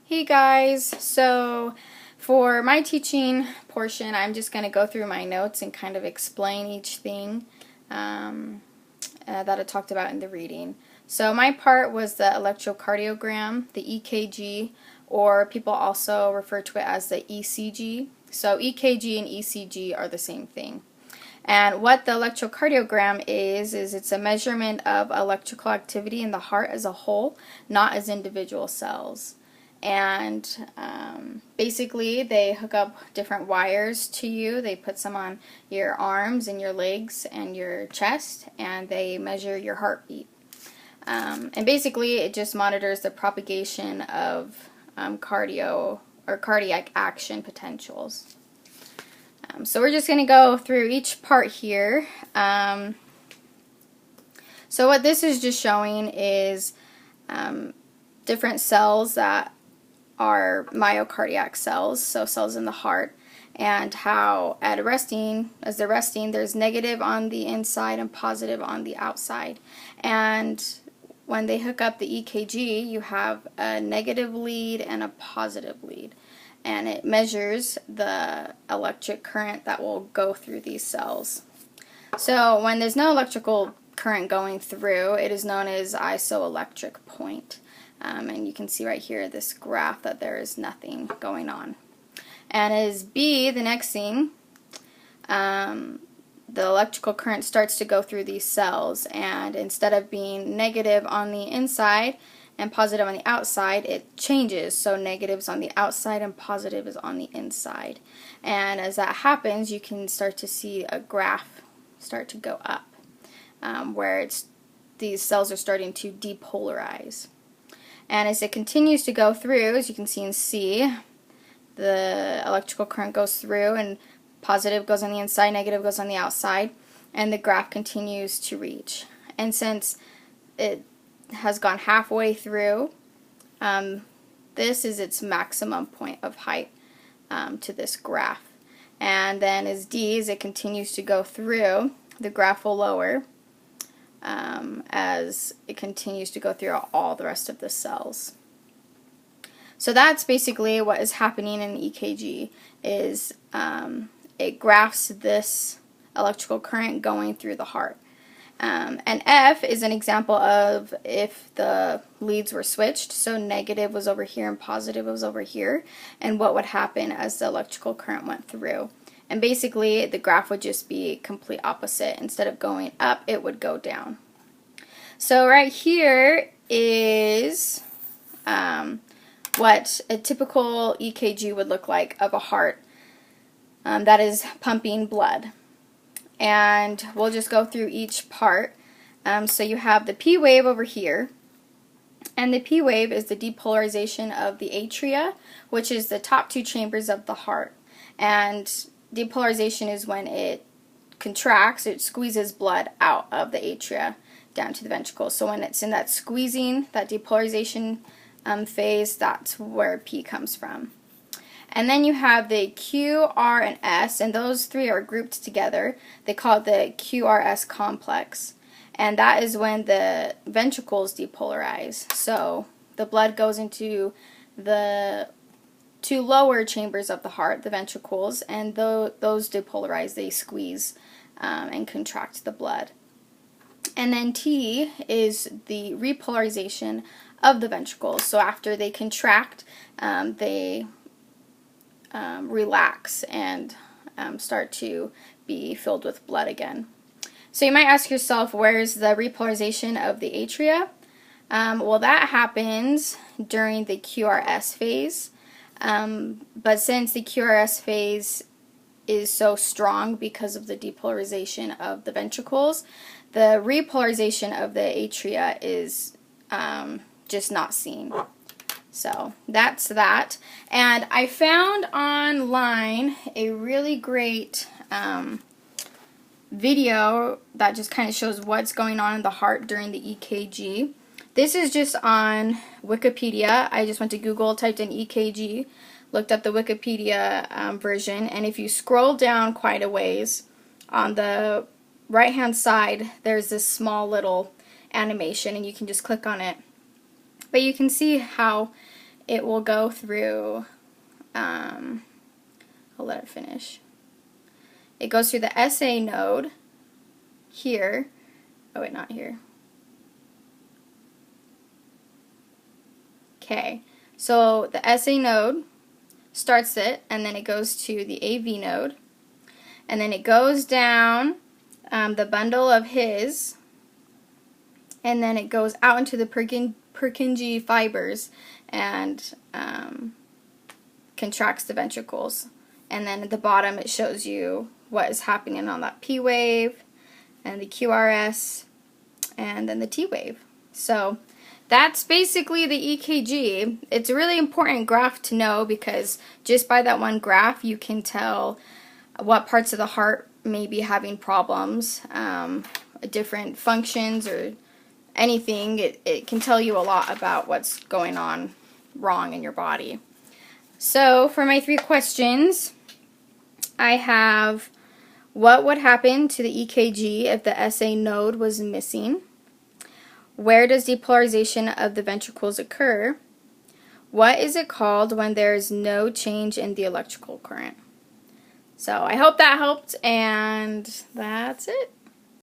Hey guys, so for my teaching portion, I'm just going to go through my notes and kind of explain each thing that I talked about in the reading. So my part was the electrocardiogram, the EKG, or people also refer to it as the ECG. So EKG and ECG are the same thing. And what the electrocardiogram is it's a measurement of electrical activity in the heart as a whole, not as individual cells. And basically they hook up different wires to you. They put some on your arms and your legs and your chest, and they measure your heartbeat. And basically it just monitors the propagation of cardiac action potentials. So we're just going to go through each part here. So what this is just showing is different cells that are myocardiac cells, so cells in the heart, and how as they're resting, there's negative on the inside and positive on the outside. And when they hook up the EKG, you have a negative lead and a positive lead. And it measures the electric current that will go through these cells. So when there's no electrical current going through, it is known as isoelectric point. And you can see right here this graph that there is nothing going on. And as B, the next thing, the electrical current starts to go through these cells, and instead of being negative on the inside and positive on the outside, it changes. So negative is on the outside and positive is on the inside. And as that happens, you can start to see a graph start to go up, where these cells are starting to depolarize. And as it continues to go through, as you can see in C, the electrical current goes through, and positive goes on the inside, negative goes on the outside, and the graph continues to reach. And since it has gone halfway through, this is its maximum point of height to this graph. And then as D, as it continues to go through, the graph will lower as it continues to go through all the rest of the cells. So that's basically what is happening in the EKG, is it graphs this electrical current going through the heart. And F is an example of if the leads were switched, so negative was over here and positive was over here, and what would happen as the electrical current went through. And basically the graph would just be complete opposite. Instead of going up, it would go down. So right here is what a typical EKG would look like of a heart that is pumping blood. And we'll just go through each part. So you have the P wave over here, and the P wave is the depolarization of the atria, which is the top two chambers of the heart. And depolarization is when it contracts, it squeezes blood out of the atria down to the ventricles. So when it's in that squeezing, that depolarization phase, that's where P comes from. And then you have the Q, R, and S, and those three are grouped together. They call it the QRS complex. And that is when the ventricles depolarize. So the blood goes into the two lower chambers of the heart, the ventricles, and those depolarize. They squeeze and contract the blood. And then T is the repolarization of the ventricles. So after they contract, they relax and start to be filled with blood again. So you might ask yourself, where's the repolarization of the atria? Well, that happens during the QRS phase. But since the QRS phase is so strong because of the depolarization of the ventricles, the repolarization of the atria is just not seen. So that's that. And I found online a really great video that just kind of shows what's going on in the heart during the EKG. This is just on Wikipedia. I just went to Google, typed in EKG, looked up the Wikipedia version, and if you scroll down quite a ways, on the right hand side there's this small little animation, and you can just click on it. But you can see how it will go through, I'll let it finish. It goes through the SA node here. Oh wait, not here. Okay, so the SA node starts it, and then it goes to the AV node, and then it goes down the bundle of his, and then it goes out into the Purkinje fibers and contracts the ventricles. And then at the bottom it shows you what is happening on that P wave and the QRS and then the T wave. So that's basically the EKG. It's a really important graph to know because just by that one graph you can tell what parts of the heart may be having problems, different functions or anything. It can tell you a lot about what's going on wrong in your body. So for my 3 questions, I have what would happen to the EKG if the SA node was missing? Where does depolarization of the ventricles occur? What is it called when there is no change in the electrical current? So I hope that helped, and that's it.